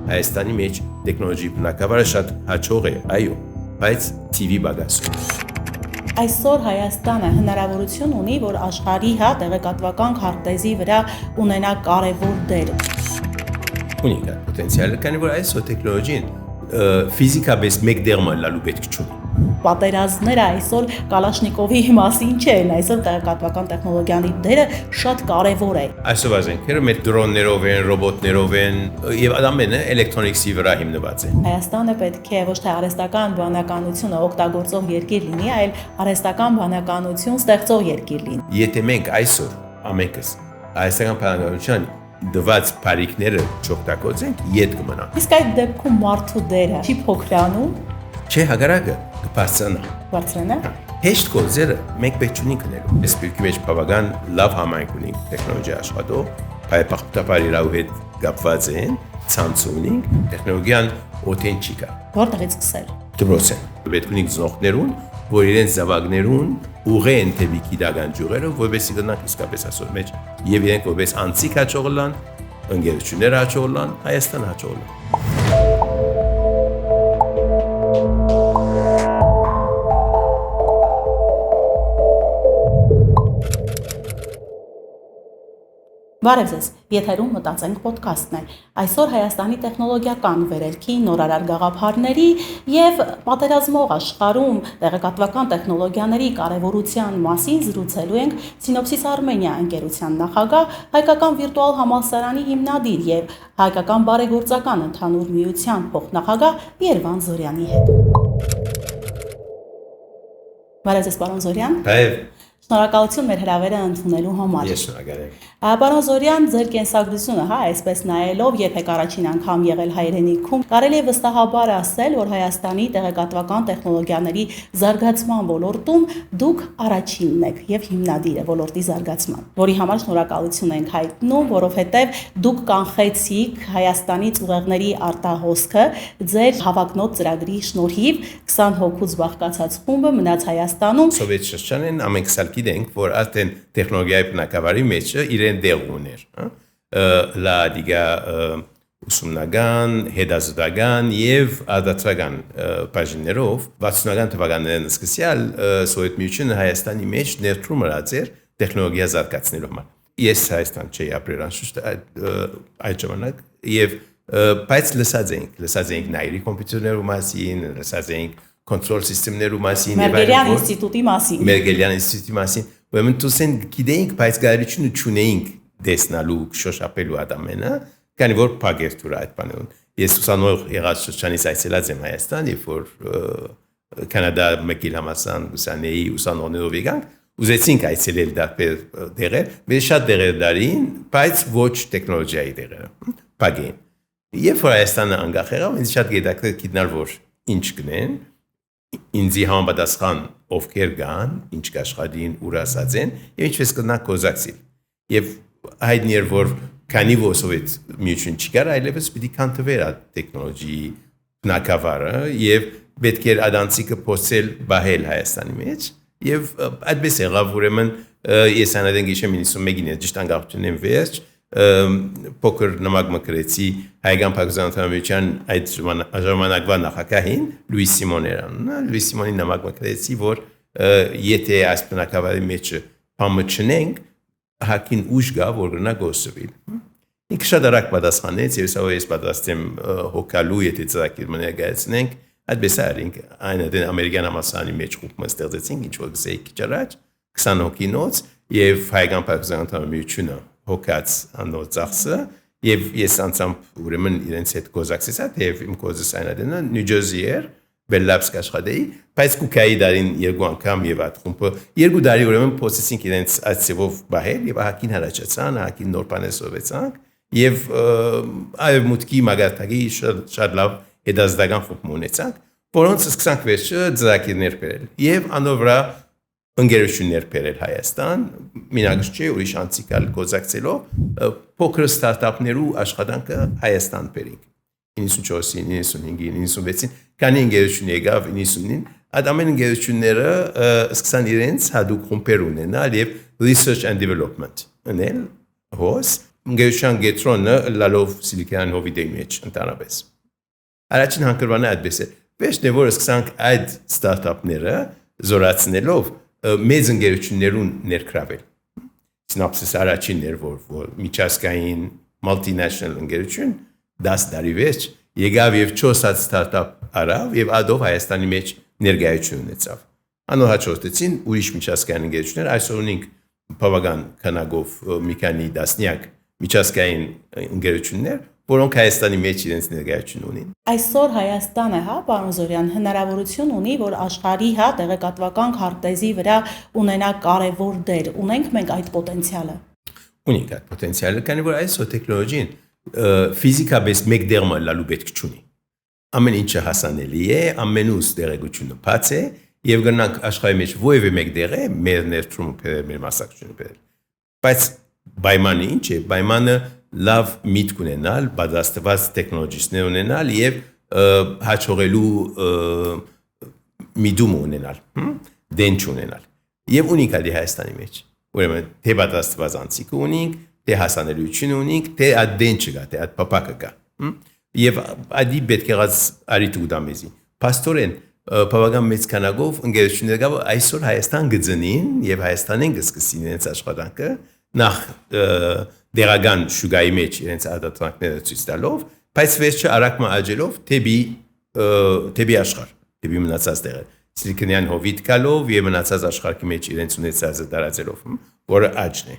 Հայաստանի մեջ տեխնոլոգիայի բնակավարը շատ հաջող է, այո, բայց TV բագասում։ Այսօր Հայաստանը հնարավորություն ունի, որ աշխարհի տեղեկատվական քարտեզի վրա ունենա կարևոր դեր։ Ունի պոտենցիալ, քանի որ այսօր տեխնոլոգիան ֆիզիկապես մեկ դերմա լալու պետք չունի։ Պատերազմները այսօր Կալաշնիկովի մասին չեն, այսօր տեղեկատվական տեխնոլոգիայի դերը շատ կարևոր է։ Այսօր ազենքերը մեր դրոններով են, ռոբոտներով են եւ ամենը էլեկտրոնիկսի վրա հիմնված է։ Հայաստանը պետք է ոչ թե արհեստական բանականությունը օգտագործող երկիր լինի, այլ արհեստական բանականություն ստեղծող երկիր լինի։ Եթե մենք այսօր ամենքս արհեստական բանականության դված բարիկները չօգտագործենք, ետ կմնա։ Իսկ այդ դեպքում մարդու դերը չի փոքրանում։ Չէ, հակառակը կբարձրանա։ Բարձրանա։ Հեշտ գործերը մենք պետք չունենք կներու։ Այս պիրքի մեջ բավական լավ համայնք ունենք տեխնոլոգիա աշխատող, փայփախտաբար իրար հետ կապված են, ցանց ունենք, տեխնոլոգիան օթենտիկ է։ Որտեղից սկսել։ Դրոսեն։ Պետք ունենք զողներուն, որ իրենց զավակներուն ուղեն թեպի գիտական ջուրերը, որովհետեւ գնանք իսկապես այսօր մեջ եւ իրենք որպես անցիկ հաջող լան, ընկերություններ հաջող լան, Հայաստան հաջող լան։ Բարև ձեզ, եթերում մտածենք ոդքասթն է։ Այսօր Հայաստանի տեխնոլոգիական վերելքի նորարար գաղափարների եւ պատերազմող աշխարհում տեղեկատվական տեխնոլոգիաների կարեւորության մասին զրուցելու ենք Synopsys Armenia ընկերության նախագահ, հայկական վիրտուալ համալսարանի հիմնադիր եւ հայկական բարեգործական ընդհանուր միության փոխնախագահ Երվան Զորյանի հետ։ Բարև ձեզ, պարոն Զորյան։ Բարև։ Շնորհակալություն մեր հրավերը ընդունելու համար։ Ես շնորհակալ եմ։ Պարոն Զորյան, ձեր կենսագրությունը, այսպես նայելով, երբեք առաջին անգամ եղել հայրենիքում, կարելի է վստահաբար ասել, որ Հայաստանի տեղեկատվական տեխնոլոգիաների զարգացման ոլորտում դուք առաջինն եք եւ հիմնադիրը ոլորտի զարգացման, որի համար շնորհակալություն ենք հայտնում, որովհետեւ դուք կանխեցիք Հայաստանից ուղեղների արտահոսքը ձեր հավակնոտ ծրագրի շնորհիվ 20 հոգուց բաղկացած խումբը մնաց Հայաստանում։ Սովետ շրջանին ամենք սալ գիտենք, որ արդեն տեխնոլոգիայի բնակավարի մեջ իրեն դեղ ուներ, լա դիգա ուսումնական, հետազոտական եւ արտադրական բաժիններով 60-ական թվականներն սկսյալ Սովետ միությունը Հայաստանի մեջ ներդրում արածեր տեխնոլոգիա զարգացնելու համար։ Ես Հայաստան չէի ապրել անշուշտ այդ ժամանակ եւ բայց լսած ենք նայրի կոմպյուտերներու մասին, լսած ենք կոնտրոլ սիստեմներու մասին, Մերգելյան ինստիտուտի մասին, ուրեմն դուսեն գիտեինք, բայց գարիչությունը չունեինք դեսնալու, շոշափելու ադամենը, քանի որ փագերտուր այդ բանուն։ Ես ուսանող եղած շրջանից այցելած եմ Հայաստան, երբ որ Կանադա մեկիլ համասան ուսանեի ուսանողներով եկանք, ուզեցինք այցելել դարբեր դերեր, մեր շատ դերեր դարին, բայց ոչ տեխնոլոգիայի դերերը, փագին։ Երբ որ Հայաստանը անկախ եղավ, ինձ շատ գիտակցել որ ինչ գնեն, ինձի համապատասխան ովքեր կան, ինչ կաշխատին ուր ասած են, եւ ինչպես կնանք կոզակցիլ։ Եվ հայտնի էր, որ քանի որ Սովետ միություն չկար, այլևս պիտի կանթվեր այդ տեխնոլոգիայի բնակավարը եւ պետք էր adanցիկը փորձել բահել Հայաստանի մեջ եւ այդպես եղավ, ուրեմն ես անադեն գիշեմ 91-ին է ճիշտ անկախությունն վերջ փոքր նամակ մկրեցի հայկական փակուզանության այդ ժամանակվա նախագահին Լուիս Սիմոներան, Լուիս Սիմոնին նամակ մկրեցի, որ եթե այս բնակավարի մեջ բամը չնենք, հակին ուժ գա, որ գնա գործվել։ Ինքը շատ արագ պատասխանեց, ես պատրաստ եմ հոգալու, եթե ծրագիր ներկայացնենք, այդպես արինք, այն ամերիկյան համալսարանի մեջ խումբ ստեղծեցինք, ինչ որ գսեի քիչ առաջ, 20 հոգինոց եւ հայկական փակուզանության միությունը հոգած անոր ծախսը եւ ես անցամբ ուրեմն իրենց հետ կոզակցեցա եւ իմ կոզս այնադենը Նյու Ջերսի էր բելլաբս կաշխատեի բայց կուկայի դարին երկու անգամ եւ այդ խումբը երկու դարի ուրեմն փոսեցինք իրենց այդ ծևով բահել եւ ահագին հրաչացան ահագին նոր բաներ սովեցանք եւ այմուտքի մագարտակի շատ լավ հետազոտական խումբ ունեցանք որոնց սկսանք վերջը ծրագիրներ բերել եւ անոր վրա ընկերություններ բերել Հայաստան, մինագս չէ, ուրիշ անցիկալ կոզակցելով փոքր ստարտափներու աշխատանքը Հայաստան բերինք։ 94-ին, 95-ին, 96-ին, քանի ընկերություն եկավ 90-ին, այդ ամեն ընկերությունները սկսան իրենց հadoop խումբեր ունենալ եւ research and development ունել հոս ընկերության գետրոնը լալով սիլիկոնային հովիտի մեջ ընդհանրապես։ Առաջին հանգրվանը այդպես է։ Վերջն է, որ սկսանք այդ ստարտափները զորացնելով մեծ ընկերություններուն ներգրավել։ Synopsys առաջինն էր, որ միջազգային multinational ընկերություն 10 տարի վերջ եկավ եւ 4 հատ ստարտափ արավ եւ ադով Հայաստանի մեջ ներկայություն ունեցավ։ Անհաջորդեցին ուրիշ միջազգային ընկերություններ, այսօր ունենք բավական քանակով մի քանի դասնյակ միջազգային ընկերություններ, որոնք Հայաստանի մեջ իրենց ներկայություն ունին։ Այսօր Հայաստանը, պարոն Զորյան, հնարավորություն ունի, որ աշխարհի տեղեկատվական քարտեզի վրա ունենա կարևոր դեր։ Ունենք մենք այդ պոտենցիալը։ Ունենք այդ պոտենցիալը, քանի որ այսօր տեխնոլոգիան ֆիզիկապես մեկ դերմը լալու պետք չունի։ Ամեն ինչը հասանելի է, ամենուց տեղեկությունը բաց է եւ գնանք աշխարհի մեջ ովևէ մեկ դեր է մեր ներդրումը մեր մասնակցությունը բերել։ Բայց պայմանը ինչ է, պայմանը լավ միտք ունենալ, պատրաստված տեխնոլոգիաներ ունենալ եւ հաջողելու միտում ունենալ, դենչ ունենալ։ Եվ ունենք այդ Հայաստանի մեջ։ Ուրեմն թե պատրաստված անցիկ ունենք, թե հասանելիություն ունենք, թե այդ դենչը կա, թե այդ պապակը կա։ Եվ այդի պետք է գած արիտ ու դամեզի։ Պաստորեն բավական մեծ քանակով ընկերություններ կա, որ այսօր Հայաստան գծնին եւ Հայաստանեն կսկսին իրենց աշխատանքը նախ դերական շուգայի մեջ իրենց արտադրանքները ցույց տալով, բայց վերջը արագ աճելով թեպի աշխարհ, թեպի մնացած տեղեր։ Սիլիկոնյան հովիտ կալով եւ մնացած աշխարհի մեջ իրենց ունեցածը տարածելով, որը աճն է։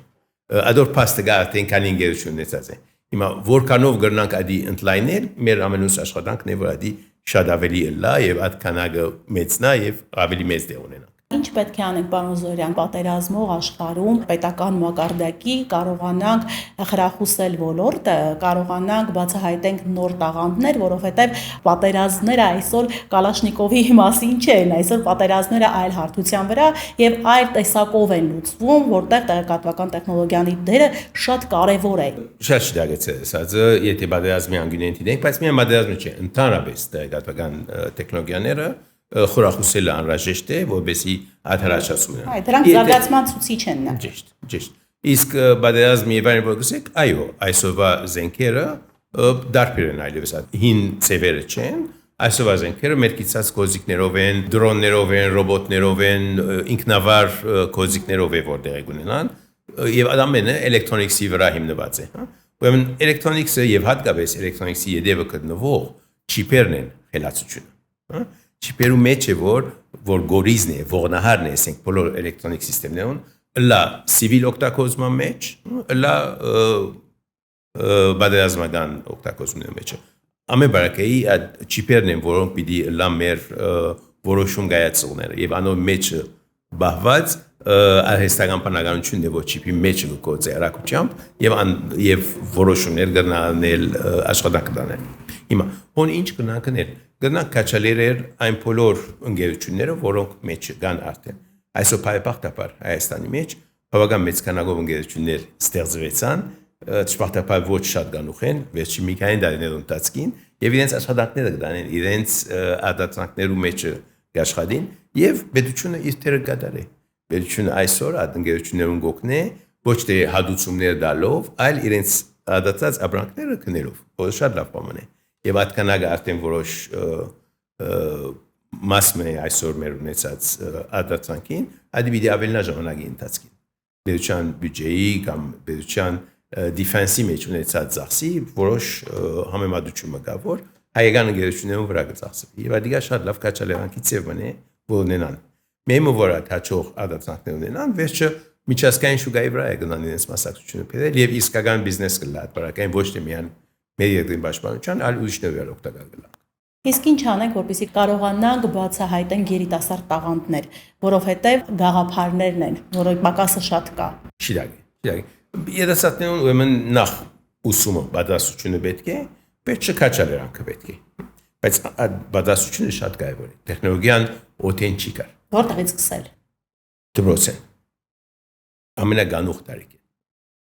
Ադոր փաստը գա արդեն քանի ընկերություն ունեցած է։ Հիմա որքանով գրնանք ադի ընդլայնել, մեր ամենուս աշխատանքն է, որ ադի շատ ավելի լա եւ այդ քանակը մեծնա եւ ավելի մեծ դեր ունենա։ Ինչ պետք է անենք, պարոն Զորյան, պատերազմող աշխարհում պետական մակարդակի կարողանանք խրախուսել ոլորտը, կարողանանք բացահայտենք նոր տաղանդներ, որովհետև պատերազմները այսօր Կալաշնիկովի մասին չեն, այսօր պատերազմները այլ հարթության վրա եւ այլ տեսակով են լուծվում, որտեղ տեղեկատվական տեխնոլոգիանի դերը շատ կարեւոր է։ Շատ շտագեց է, ասած, եթե պատերազմի անգյունեն դիտենք, բայց միայն պատերազմը չէ, ընդհանրապես տեղեկատվական տեխնոլոգիաները խորախուսելը անհրաժեշտ է, որովհետեւ աթարաշացում են։ Դրանք զարգացման ցուցիչ են։ Ճիշտ։ Իսկ պատերազմի եւ այլն որքսեք, այո, այսօրվա զենքերը դարբեր են այլևս հին ծևերը չեն, այսօրվա զենքերը մերկիցած կոզիկներով են, դրոններով են, ռոբոտներով են, ինքնավար կոզիկներով է որտեղ ունենան եւ ամենը էլեկտրոնիկսի վրա հիմնված է, հա։ Ուրեմն էլեկտրոնիկսը եւ հատկապես էլեկտրոնիկսի յետևը գտնվող չիպերն են խելացությունը, հա։ Չիպերու մեջ է որ գորիզն է, ողնահարն է, ասենք բոլոր էլեկտրոնիկ սիստեմներուն, լա սիվիլ օգտագործման մեջ, լա պատերազմական օգտագործման մեջ։ Ամեն բարակեի այդ չիպերն են, որոնք պիտի լա մեր որոշում կայացողները եւ անով մեջը բահված արհեստական բանականությունն է, որ չիպի մեջը գործի արագությամբ եւ որոշումներ կրնանել աշխատանք տանել։ Հիմա հոն ինչ կնանքներ գնանք կաչալերեր այն բոլոր ընկերությունները, որոնք մեջ կան արդեն։ Այսօր փայփախտաբար Հայաստանի մեջ բավական մեծ քանակով ընկերություններ ստեղծվեցան, ճշմարտաբար ոչ շատ գանուխեն, վերջի մի քանի տարիներ ընթացքին եւ իրենց աշխատանքները կդանեն, իրենց արտադրանքներու մեջ կաշխատին եւ պետությունը իր թերը կատարի։ Պետությունը այսօր այդ ընկերություններուն գոքնե ոչ թե հադուցումներ դալով, այլ իրենց արտադրած ապրանքները գնելով, որը շատ լավ բան է։ Եվ այդ քանակը արդեն որոշ մասն է այսօր մեր ունեցած արտադրանքին, այդ պիտի ավելնա ժամանակի ընթացքին։ Պետության բյուջեի կամ պետության դիֆենսի մեջ ունեցած ծախսի որոշ համեմատություն կա, որ հայկական ընկերություններում վրա կծախսվի։ Եվ դա շատ լավ կաչալերանքի ձևն է, որ ունենան։ Մեմը որ հաջող արտադրանքներ ունենան, վերջը միջազգային շուկայի վրա է գնան իրենց մասնակցությունը բերել եւ իսկական բիզնես կլա, բարակային ոչ թե միայն մեր երկրի պաշտպանության, այլ ուրիշներ օգտակար կլանք։ Իսկ ինչ անենք, որպեսզի կարողանանք բացահայտենք երիտասարդ տաղանդներ, որովհետև գաղափարներն են, որոնք պակասը շատ կա։ Շիրագի։ Երիտասարդներուն ուրեմն նախ ուսումը, պատասխանությունը պետք է, պետք չքաչալերանքը պետք է։ Բայց այդ պատասխանությունը շատ կարևոր է։ Տեխնոլոգիան օթեն չի կար։ Որտեղից սկսել։ Դպրոցեն։ Ամենագանուխ տարիք է։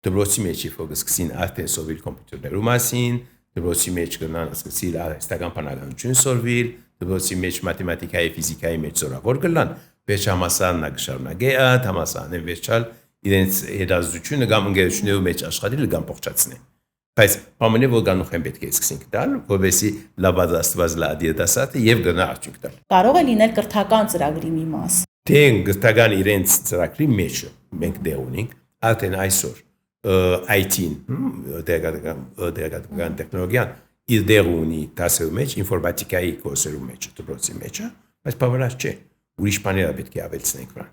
Դպրոցի մեջ ֆոկուսին արդեն սովիտ կոմպյուտերներու մասին, դպրոցի մեջ կնան սկսել արհեստական բանականություն սորվիլ, դպրոցի մեջ մաթեմատիկայի, ֆիզիկայի մեջ զորավոր կլան, վերջ համասարնա կշարունակե այդ համասարանը վերջալ իրենց հետազոտությունը կամ ընկերությունների մեջ աշխատել կամ փոխչացնել։ Բայց ամենը որ գանուխեն պետք է սկսենք տալ, որովհետեւ լավ պատրաստված լադիետասատը եւ գնա արդյունք տալ։ Կարող է լինել կրթական ծրագրի մի մաս։ Դե կրթական իրենց ծրագրի մեջ մենք դեր ունենք, արդեն այսօր IT-ն, դերակատվական տեխնոլոգիան իր դեր ունի դասերու մեջ, ինֆորմատիկայի կուրսերու մեջ, դպրոցի մեջ, բայց բավարար չէ։ Ուրիշ բաներ պետք է ավելցնենք վրան։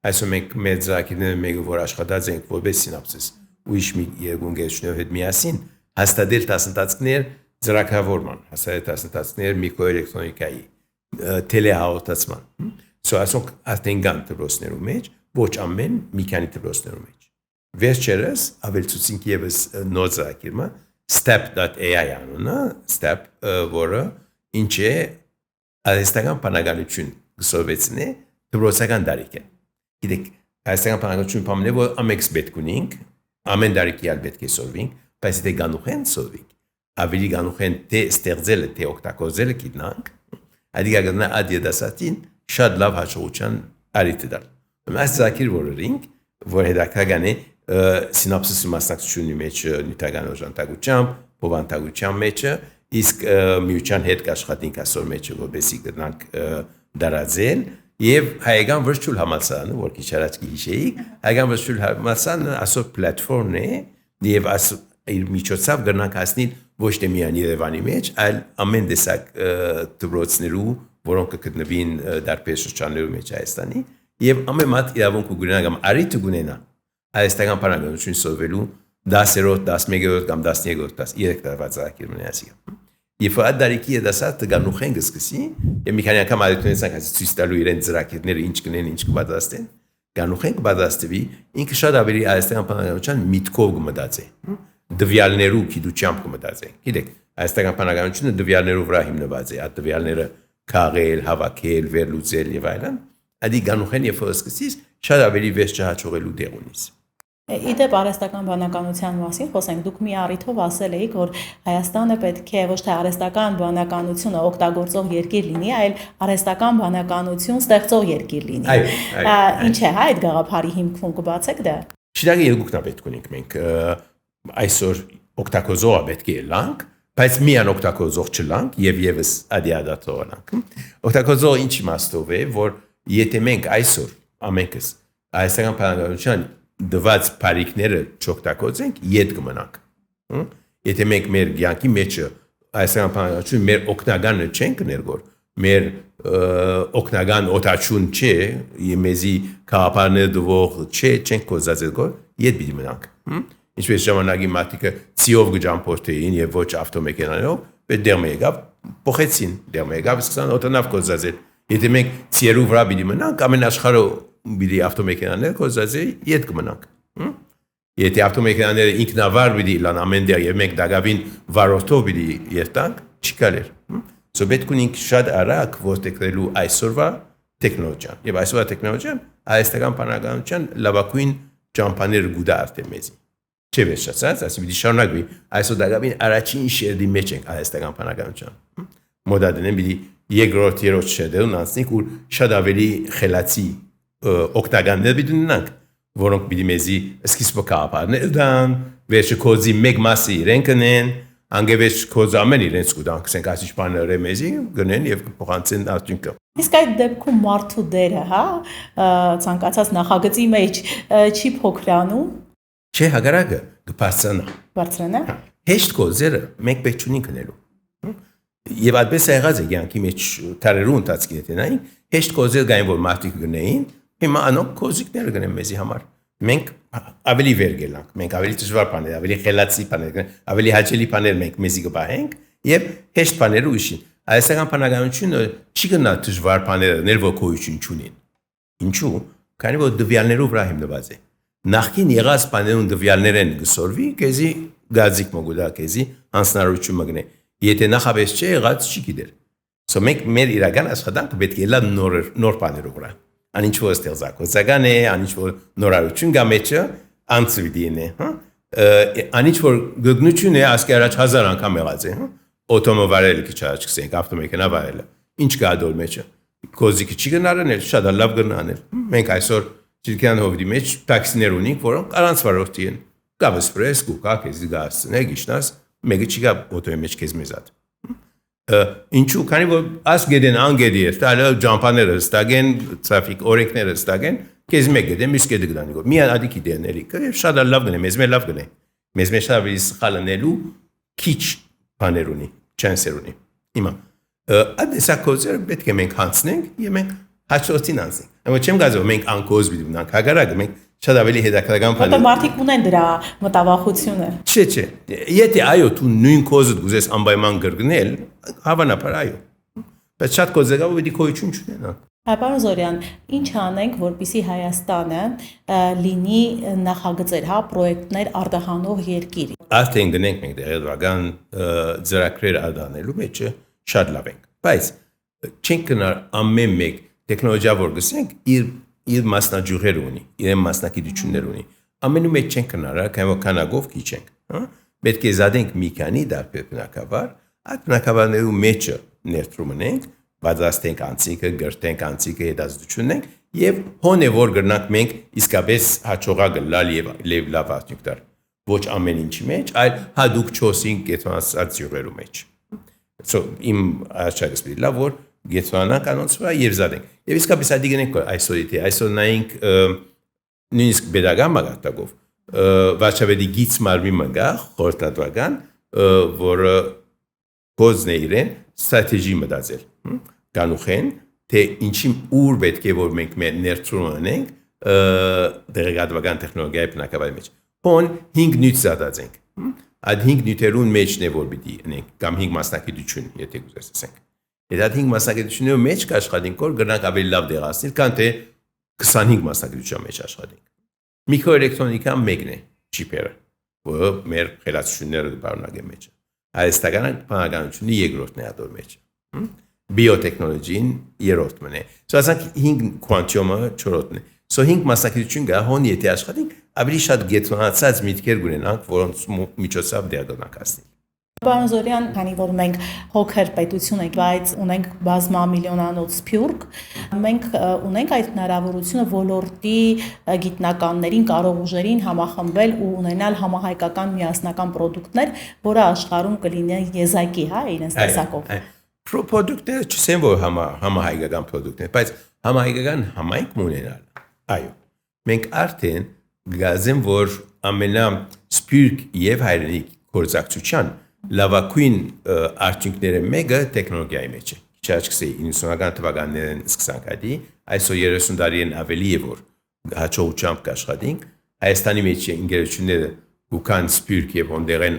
Այսօր մենք մեր ծրագրերն մեկը որ աշխատած ենք որպես սինապսիս, ուրիշ մի երկու ընկերությունների հետ միասին հաստատել դասընթացներ ծրագրավորման, հաստատել դասընթացներ միկրոէլեկտրոնիկայի, տելեհաղորդացման։ Այսօր արդեն կան դպրոցներու մեջ, ոչ ամեն մի քանի դպրոցներու մեջ։ Վերջերս ավելցուցինք եւս նոր ծրագիրը step.ai անունը, step որը ինչ է արհեստական բանականություն գսովեցնե դպրոցական դարիքեն։ Գիտեք, արհեստական բանականություն բամն է որ ամեքս պետք ունենք, ամեն դարիքի ալ պետք է սովինք, բայց դե գանուխեն սովինք։ Ավելի գանուխեն թե ստեղծելը, թե օգտագործելը գիտնանք, այդիկա գտնա ադիետասատին շատ լավ հաջողության արիթ դալ։ Այս ծրագիր որերինք, որ հետաքրքրական է սինապսիսի մասնակցությունի մեջ նյութական օժանդակությամբ, բովանդակության մեջ, իսկ միության հետ աշխատենք այսօր մեջ, որպեսզի գտնանք դարաձել եւ հայկական virtual համալսարանը, որ քիչ առաջ գիշեի, հայկական virtual համալսարանը այսօր պլատֆորմն է եւ իր միջոցով գտնանք հասնել ոչ թե միայն Երևանի մեջ, այլ ամեն տեսակ դպրոցներու, որոնք կգտնվին դարբեր շրջաններու մեջ Հայաստանի եւ ամեն մատ իրավունք ունենա կամ արիթ ունենա հայաստական բանականություն սովելու 10-րդ, 11-րդ կամ 13-րդ դաս 3 տարվա ծրագիր մնացի։ Եվ այդ դարիքի դասات գանուխեն գսկսի եւ մի քանի անգամ այդտեղից ասած ցույց տալու իրեն ծրագիրները ինչ կնեն, ինչ կպատասխանեն։ Գանուխեն կպատասխանվի, ինքը շատ ավելի հայաստական բանականության միտքով կմտածի։ Դվյալներու գիտությամբ կմտածի։ Գիտեք, հայաստական բանականությունը դվյալներով վրա հիմնված է, այդ դվյալները քաղել, հավաքել, վերլուծել եւ այլն։ Ադի գանուխեն եւ սկսից շատ ավելի վերջ հաջողելու դեր ունի։ Իդեպ արհեստական բանականության մասին խոսենք, դուք մի առիթով ասել եք, որ Հայաստանը պետք է ոչ թե արհեստական բանականությունը օգտագործող երկիր լինի, այլ արհեստական բանականություն ստեղծող երկիր լինի։ Ինչ է, հա, այդ գաղափարի հիմքում կբացեք դա։ Շիրակի երկուքն պետք ունենք մենք այսօր օգտագործողը պետք է լանք, բայց միան օգտագործող չլանք եւ եւս ադիադատող լանք։ Օգտագործող ինչ իմաստով է, որ եթե մենք այսօր ամենքս հայաստական բանականության դված բարիկները չօգտագործենք, իդ կմնանք։ Եթե մենք մեր ցանկի մեջ հայաստան բանականություն մեր օգնականը չենք ներգոր, մեր օգնական օտաչուն չէ, իմեզի քաղաքներ դվող չէ, չենք կոզածել, իդ պիտի մնանք։ Ինչպես ժամանակի մատիկը ցիով գջամփորտեին եւ ոչ ավտոմեքենայով, բայց դեռ մեկավ փոխեցին, դեռ մեկավ սկսան օտանավ կոզածել։ Եթե մենք ցիերու վրա պիտի մնանք, ամեն աշխարհը պիտի ավտոմեքենաներ կոզածի, իդ կմնանք։ Եթե ավտոմեքենաները ինքնավար պիտի լան ամեն դեր եւ մենք դակավին վարորդով պիտի երթանք, չի կարելի։ Սո պետք ունենք շատ արագ որդեգրելու այսօրվա տեխնոլոգիան։ Եվ այսօրվա տեխնոլոգիան հայաստան բանականության լավագույն ճամփաները գուտա արդեն մեզի։ Չէ՞ վերջացած, ասի պիտի շարունակվի։ Այսօր դակավին առաջին շերտի մեջ ենք հայաստան բանականության։ Մոդադեն պիտի երկրորդ երրորդ շերտերն անցնենք ու շատ ավելի խելացի օգտականներ պիտի ունենանք, որոնք պիտի մեզի սկիզբը կապարներ դան, վերջը կոզի մեկ մասի իրենք կնեն, անգևեջ կոզը ամեն իրենց կուտան, կսենք ասիչ բաները մեզի գնեն եւ փոխանցեն արդյունքը։ Իսկ այդ դեպքում մարդու դերը, հա, ցանկացած նախագծի մեջ չի փոքրանում։ Չէ, հակառակը կբարձրանա։ Բարձրանա։ Հեշտ կոզերը մենք պետք չունենք գնելու։ Եվ այդպես է եղած է կյանքի մեջ տարերու ընթացքի հետենային, հեշտ կոզեր գային, որ մարդիկ գնեին, հիմա անոնք կոզիկները գնեն մեզի համար։ Մենք ավելի վեր գելանք, մենք ավելի դժվար բաներ, ավելի խելացի բաներ, ավելի հաճելի բաներ մենք մեզի կպահենք եւ հեշտ բաները ուշին։ Հայաստան բանականությունը չի գնա դժվար բաները ներվոքոյություն չունին։ Ինչու՞։ Քանի որ դվյալներով վրա հիմնված է։ Նախքին եղած բաներուն դվյալներ են գսորվի, քեզի գազիկ մոգուլա, քեզի անսնարություն մգնե։ Եթե նախապես չէ եղած չի գիտեր։ Սո մենք մեր իրական աշխատանքը պետք է լա նոր բաներով վրա։ Անինչ որ ստեղծագործական է, անինչ որ նորարություն գա մեջը անցվիդին է, հա։ Անինչ որ գտնություն է ասկի առաջ 1000 անգամ եղած է, հա։ Օտոմոբիլը քիչ առաջ կսենք, ավտոմեքենա վարելը։ Ինչ կա դոր մեջը։ Կոզիկը չի գնարանել, շատ լավ գնանել։ Մենք այսօր Չիրքյան հովդի մեջ տաքսիներ ունենք, որոնք առանց վարորդի են։ Կավ էսպրես, կուկա, քեզի գացնեք, իշնաս, մեկը չի գա օտոյի մեջ քեզ մեզատ։ Ինչու, քանի որ աս գեդեն անգեդի է, տալը ջամփաները ստագեն, տրաֆիկ օրենքները ստագեն, քեզ մեկ գեդեն, մյուս գեդը գնան գոր։ Միան ադիքի դեն էլիկը, եւ շատ լավ գնե, մեզ լավ գնե։ Մեզ շատ սխալնելու քիչ բաներ ունի, չանսեր ունի։ Հիմա Ադեսա կոզերը պետք է մենք հանցնենք եւ մենք հաջորդին անցնենք։ Amma չեմ գազով մենք անկոզ պիտի ունենք հագարակը մենք շատ ավելի հետաքրքրական բան։ Որտե մարդիկ ունեն դրա մտավախությունը։ Չէ։ Եթե այո դու նույն կոզը գուզես անպայման գրգնել, հավանաբար այո։ Բայց շատ կոզերը պիտի գոյություն չունենան։ Պարոն Զորյան, ինչ անենք, որպեսզի Հայաստանը լինի նախագծեր, պրոյեկտներ արտահանող երկիր։ Արդեն գնենք մենք դերևական ծրագրեր արտահանելու մեջ շատ լավ ենք։ Բայց չենք գնալ ամեն մեկ տեխնոլոգիա որ գսենք իր մասնաճյուղեր ունի, իր մասնակցություններ ունի։ Ամենում մեջ չենք գնալ, քանակով քիչ ենք, հա։ Պետք է զադենք մի քանի դարբեր բնակավար, այդ բնակավարներու մեջը ներդրում ունենք, բացաստենք անցիկը, գրտենք անցիկը հետազոտությունն ենք եւ հոն է որ գրնանք մենք իսկապես հաջողակը լալ եւ լավ արդյունք տալ։ Ոչ ամեն ինչի մեջ, այլ հadoop 4-ին կետրոնացած յուղերու մեջ։ Իմ աչքս պիտի լավ որ գետրոնանք անոնցվա եւ զադենք։ Եվ իսկապես այդ դիգնենք այսօր նայենք նույնիսկ pedagogan մագարտակով վարչապետի գից մարմի մգա խորհրդատվական որը կոզն է իրեն ստրատեգի մտածել կանուխեն թե ինչի ուր պետք է որ մենք ներդրում ունենք դերեկատվական տեխնոլոգիայի բնակավարի մեջ հոն 5 նյութ զադածենք այդ 5 նյութերուն մեջն է որ պիտի ունենք կամ 5 մասնակցություն եթե գուզես ասենք այդ 5 մասնակցությունների մեջ կաշխատենք որ գրանք ավելի լավ դեղացնել քան թե 25 մասնակցության մեջ աշխատենք միկրոէլեկտրոնիկան մեկն է չիպերը որը մեր խելացությունները բարունակեն մեջ հայաստական բանականությունը երկրորդն է ադոր մեջ բիոտեխնոլոգին երրորդն է ասենք 5 քվանտիոմը չորրորդն է 5 մասնակցություն գա հոն եթե աշխատենք ավելի շատ գետրոնացած միտքեր ունենանք որոնց միջոցով դերգոնանք ասնել Պարոն Զորյան, քանի որ մենք հոգեր պետություն ենք, բայց ունենք բազմամիլիոնանոց սփյուռք, մենք ունենք այդ հնարավորությունը ոլորտի գիտնականներին, կարող ուժերին համախմբել ու ունենալ համահայկական միասնական պրոդուկտներ, որը աշխարհում կլինեն եզակի, հա, իրենց տեսակով։ Պրոդուկտները չսեն որ համահայկական պրոդուկտներ, բայց համահայկական համայնք ունենալ։ Այո։ Մենք արդեն գազեմ որ ամենասփյուռք եւ հայրենիք գործակցության լավագույն արդյունքները մեկը տեխնոլոգիայի մեջ է։ Չաչքսի 90-ական թվականներին սկսանք այդի, այսօր 30 տարին ավելի է որ հաջողությամբ կաշխատենք, Հայաստանի մեջ ընկերությունները ուքան սփյուռք եւ հոնդերեն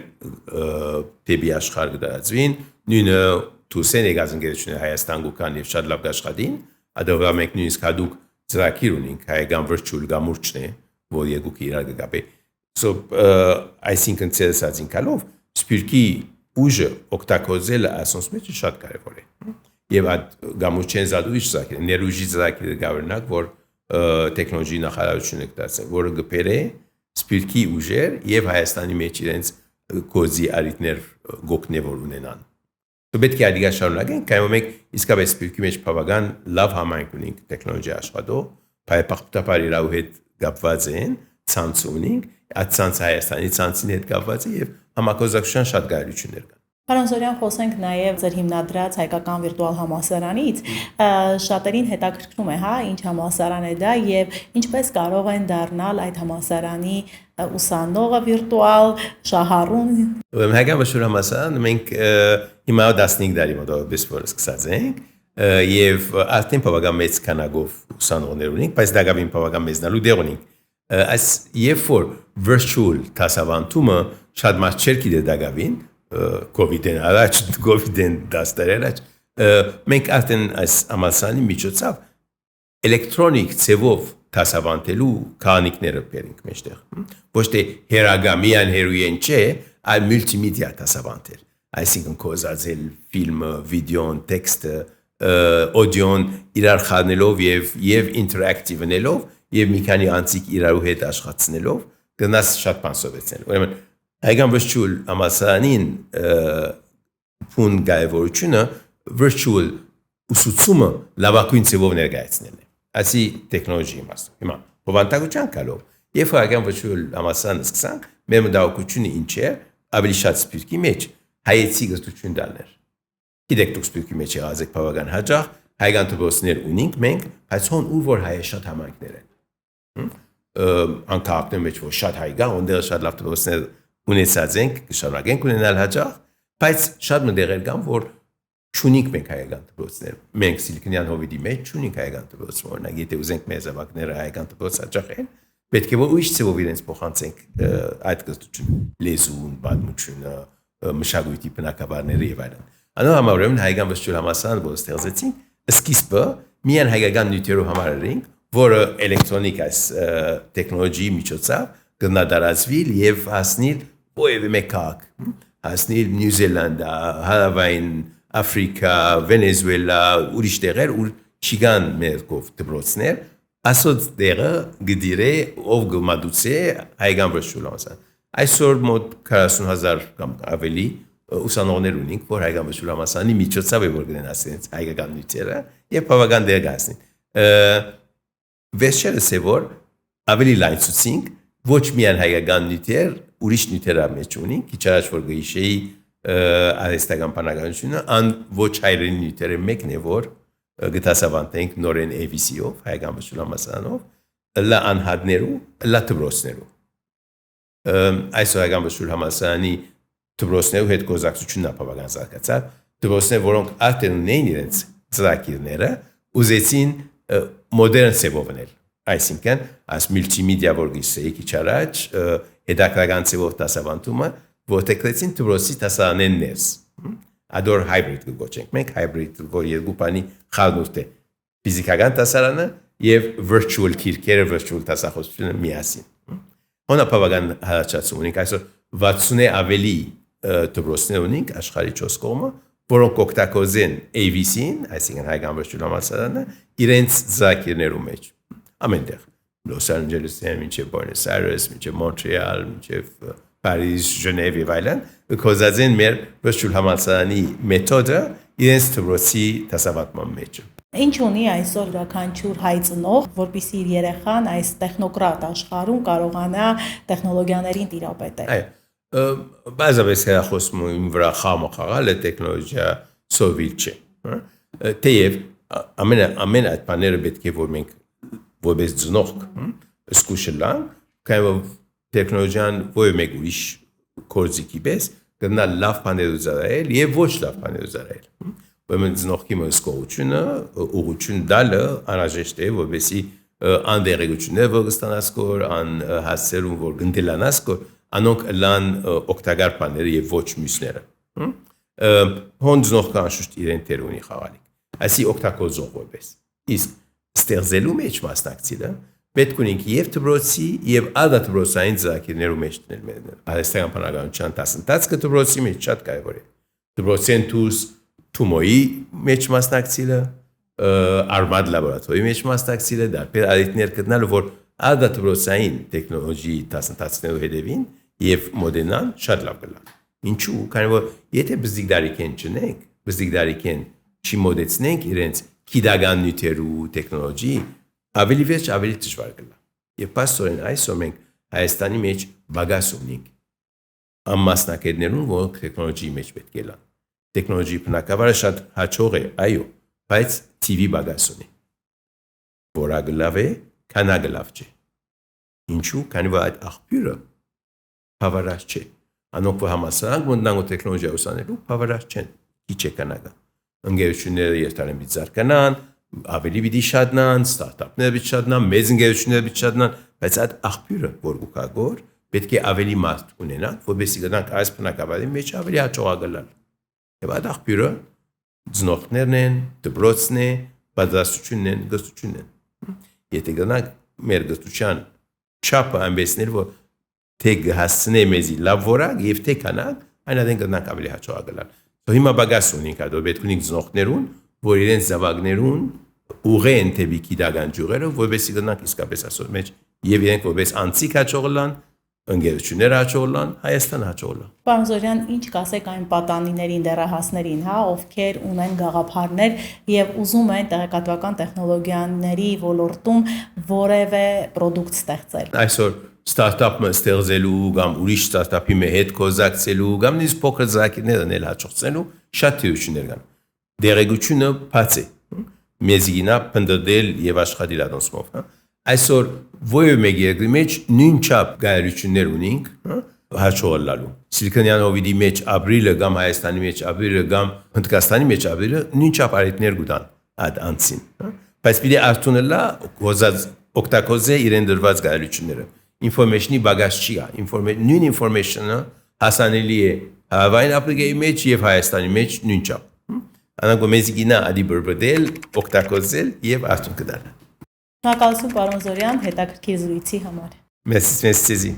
դեպի աշխարհ կդարձվին, նույնը թուսեն եկած ընկերությունները Հայաստան ուքան եւ շատ լավ կաշխատին, ադովա մենք նույնիսկ հadoop ծրագիր ունենք հայկական virtual գամուրջն է, որ երկուքի իրար կգապե։ Այսինքն ցելսածին կալով սփյուռքի ուժը օգտագործելը ասոնց մեջ շատ կարևոր է։ Եվ այդ գամուրջեն զադուի ծրագիրը, ներուժի ծրագիրը գավերնակ, որ տեխնոլոգիի նախարարությունը կդարձել, որը գբերե սփյուռքի ուժեր եւ Հայաստանի մեջ իրենց կոզի արիտներ գոկնեվոր ունենան։ Պետք է այդիկա շարունակենք, քանի որ մենք իսկապես սփյուռքի մեջ բավական լավ համայնք ունենք տեխնոլոգիա աշխատող, փայփախտապար իրավ հետ կապված են, ցանց ունենք, այդ ցանցը Հայաստանի ցանցին հետ կապված է եւ համագործակցության շատ կարողություններ կան։ Պարոն Զորյան, խոսենք նաև ձեր հիմնադրած հայկական վիրտուալ համալսարանից, շատերին հետաքրքրում է, հա, ինչ համալսարան է դա եւ ինչպես կարող են դառնալ այդ համալսարանի ուսանողը վիրտուալ շահառուն։ Հայկական վիրտուալ համալսարանը մենք հիմա 15 տարի մոտավորապես որ սկսած ենք եւ արդեն բավական մեծ քանակով ուսանողներ ունենք, բայց դակավին բավական մեծնալու դեր ունենք։ Այս երբ որ virtual դասավանդումը շատ մարդ չէր գիտեր դակավին COVID-ն առաջ, COVID-ն դաստերել առաջ, մենք արդեն այս համալսարանի միջոցով էլեկտրոնիկ ցևով դասավանդելու կանոնները բերենք մեջտեղ։ Ոչ թե հերագամիան հերույեն չէ, այլ մուլտիմեդիա դասավանդել։ Այսինքն կոզածել ֆիլմը, վիդեոն, տեքստը, օդիոն իրար խառնելով եւ ինտերակտիվ անելով եւ մի քանի անցիկ իրարու հետ աշխատացնելով գնաց շատ բան սովեցնել։ Ուրեմն Հայկական virtual համալսարանին փուն գայվորությունը virtual ուսուցումը լավագույն ձևով ներկայացնելն է։ Այսի տեխնոլոգիայի մասը։ Հիմա բովանդակության կալով։ Երբ հայկական վճռել համասարանը սկսանք, մեր մտահոգությունը ինչ է, ավելի շատ սպիրկի մեջ հայեցի գտություն դալներ։ Գիտեք դուք սպիրկի մեջ եղած եք բավական հաջող, հայկական դպրոցներ ունենք մենք, բայց հոն ուր որ հայը շատ համայնքներ են։ Անկախներ մեջ որ շատ հայ կա, ոնդեր շատ լավ դպրոցներ ունեցած ենք, կշարունակենք ունենալ հաջող, բայց շատ մտերեր կան, որ չունենք մենք հայկական դպրոցներ։ Մենք Սիլիկոնյան հովիտի մեջ չունենք հայկական դպրոց, օրինակ, եթե ուզենք մեր զավակները հայկական դպրոց հաջողեն, պետք է որ ուրիշ ծավով իրենց փոխանցենք այդ գտությունը, լեզուն, պատմությունը, մշակույթի բնակավարները եւ այլն։ Անոր համար ուրեմն հայկական վճռել համասարան, որ ստեղծեցինք, սկիզբը միայն հայկական նյութերով համարենք, որը էլեկտրոնիկ այս տեխնոլոգիի միջոցով կնադարածվի եւ հասնի որևէ մեկ քաղաք, հասնի Նյու Զելանդա, Հարավային Աֆրիկա, Վենեսուելա, ուրիշ տեղեր, ուր չկան մեր կով դպրոցներ, ասոց դերը գդիրե ով գմադուցե հայկական վճռել համասարան։ Այսօր մոտ 40,000 կամ ավելի ուսանողներ ունենք, որ հայկական վճռել համասարանի միջոցով է որ գնացին հայկական նյութերը եւ բավական դեր գասին։ Վերջերս է որ ավելի լայն ցուցինք ոչ միայն հայկական նյութեր, ուրիշ նյութեր մեջ ունենք, քիչ առաջ որ գիշեի արհեստական բանականությունը, ան ոչ հայերեն նյութերը մեկն է որ գտասավանտենք նորեն AVC-ով, հայկական վճռել համասարանով, լա անհատներու, լա դպրոցներու։ Այս հայկական վճռել համասարանի դպրոցներու հետ գործակցությունն ապավական զարգացավ, դպրոցներ, որոնք արդեն ունեն իրենց ծրագիրները, ուզեցին մոդեռն ծևով անել։ Այսինքն, այս մուլտիմեդիա որ գիսեի քիչ առաջ, հետաքրական ծևով դասավանդումը, որտեղ կլեցին դպրոցի դասարաններս։ Ador hybrid կգոչենք։ Մենք hybrid, որ երկու բանի խառնուրդ է։ Ֆիզիկական դասարանը եւ virtual քիրքերը, virtual դասախոսությունը միասին։ Հոնապավական հարաճացում ունենք այսօր 60-ը ավելի դպրոցներ ունենք աշխարհի 4 կողմը, որոնք օգտագործեն AVC-ին, այսինքն հայկական վճռել համասարանը, իրենց ծրագիրներու մեջ։ Ամենտեղ Los Angeles-ը, մինչև Buenos Aires, մինչև Montreal, մինչև Paris, Genève եւ այլն, կոզածեն մեր վճռել համասարանի մեթոդը իրենց դպրոցի դասավանդման մեջ։ Ինչ ունի այսօր յուրաքանչյուր հայ ծնող, որպեսզի իր երեխան այս տեխնոկրատ աշխարհում կարողանա տեխնոլոգիաներին տիրապետել։ Այո, բազապես հերախոսում իմ վրա խաղաղալ է տեխնոլոգիա սովիլ չէ։ Թեև ամեն այդ բաները պետք է որ մենք որպես ծնող զգուշանանք, քանի տեխնոլոգիան որևէ մեկ ուրիշ կորզիկի պես կնա լավ բաներ ուզարել եւ ոչ լավ բաներ ուզարել։ Ուրեմն ծնողքի մսկողությունը, ուղղություն դալը անհրաժեշտ է, որովհետեւ անդերեգությունները որ կստանաս կոր, ան հասցերում որ գնդելանաս կոր, անոնք լան օգտակար բաները եւ ոչ մյուսները։ Հոն ծնողքը անշուշտ իրեն տեր ունի խաղալիք։ Այսի օգտագործող որպես։ Իսկ ստեղծելու մեջ մասնակցելը պետք ունենք եւ դպրոցի եւ ադատբրոցային ծրագիրներու մեջ դնել մեր արհեստական բանականության դասընթացը դպրոցի մեջ շատ կարեւոր է։ Դպրոցեն դուրս Թումոյի մեջ մասնակցելը, Արմադ լաբորատորիի մեջ մասնակցելը, դարբեր արիտներ գտնալը, որ ադատբրոցային տեխնոլոգիի դասընթացներու հետևին եւ մոդեռնան շատ լավ կլան։ Ինչու՞, քանի որ եթե բզդիկ դարիքեն չնենք, բզդիկ դարիքեն չի մոդեցնենք իրենց քիդական նյութերու տեխնոլոգիի, ավելի վերջ ավելի դժվար կլա։ Եվ պաստորեն այսօր մենք Հայաստանի մեջ բագաս ունենք ամասնակետներուն, որոնք տեխնոլոգիի մեջ պետք է լան։ Տեխնոլոգիի բնակավարը շատ հաջող է, այո, բայց TV բագաս ունի։ Որակը լավ է, քանակը լավ չէ։ Ինչու՞, քանի որ այդ աղբյուրը բավարար չէ։ Անոնք որ համասարանք մտնան ու տեխնոլոգիա ուսանելու բավարար չեն, քիչ է քանակը։ Ընկերությունները երթալեն պիտի զարգանան, ավելի պիտի շատնան, ստարտափները պիտի շատնան, մեծ ընկերությունները պիտի շատնան, բայց այդ աղբյուրը, որ ուղղակոր, պետք է ավելի մարդ ունենան, որովհետեւ գնանք այս բնակավարի մեջ ավելի հաջողակ գնալ։ Եվ այդ աղբյուրը ծնողներն են, դպրոցն է, պատրաստությունն են, գծությունն են։ Եթե գնանք մեր գծության չափը այնպեսներ, որ թե հասցնե մեզի լավ որակ եւ թե կանանք, այնադեն գնանք ավելի հաջողակ գնալ։ Հիմա բագաս ունենք, այդ պետք ունենք ծնողներուն, որ իրենց զավակներուն ուղեն թեպի քիդական ջուրերը, որովհետեւ գնանք իսկապես ասոր մեջ եւ իրենք որպես անցիկ հաջող լան, ընկերություններ հաջողան, Հայաստան հաջողան։ Պարոն Զորյան, ինչ կասեք այն պատանիներին, դեռահասներին, ովքեր ունեն գաղափարներ եւ ուզում են տեղեկատվական տեխնոլոգիաների ոլորտում որևէ պրոդուկտ ստեղծել։ Այսօր ստարտափը ստեղծելու կամ ուրիշ ստարտափի հետ կոզակցելու կամ նույնիսկ փոքր զակերներն էլ հաջողցելու շատ թերություններ կան։ Դերեկությունը բաց է։ Մեզիգինա փնդել եւ աշխատել ադոնսմով, Այսօր ովքեր մեկ երկրի մեջ նույն չափ գայություններ ունենք, հաջողալու։ Սիլիկոնյան հովիդի մեջ ապրիլը կամ Հայաստանի մեջ ապրիլը կամ Հնդկաստանի մեջ ապրիլը նույն չափ արիտներ կտան այդ անցին։ Բայց պիտի արդյունելա գոզած օգտակոզե իրեն դրված գայությունները։ Information-ի բագաժ չի է, նույն information-ը հասանելի է Հավային ապրիլի մեջ եւ Հայաստանի մեջ նույն չափ։ Անանք մեզիգինա ադի բրբդել, օգտակոզել եւ արդյուն կդալ։ Շնորհակալություն պարոն Զորյան հետաքրքիր զրույցի համար։ Merci.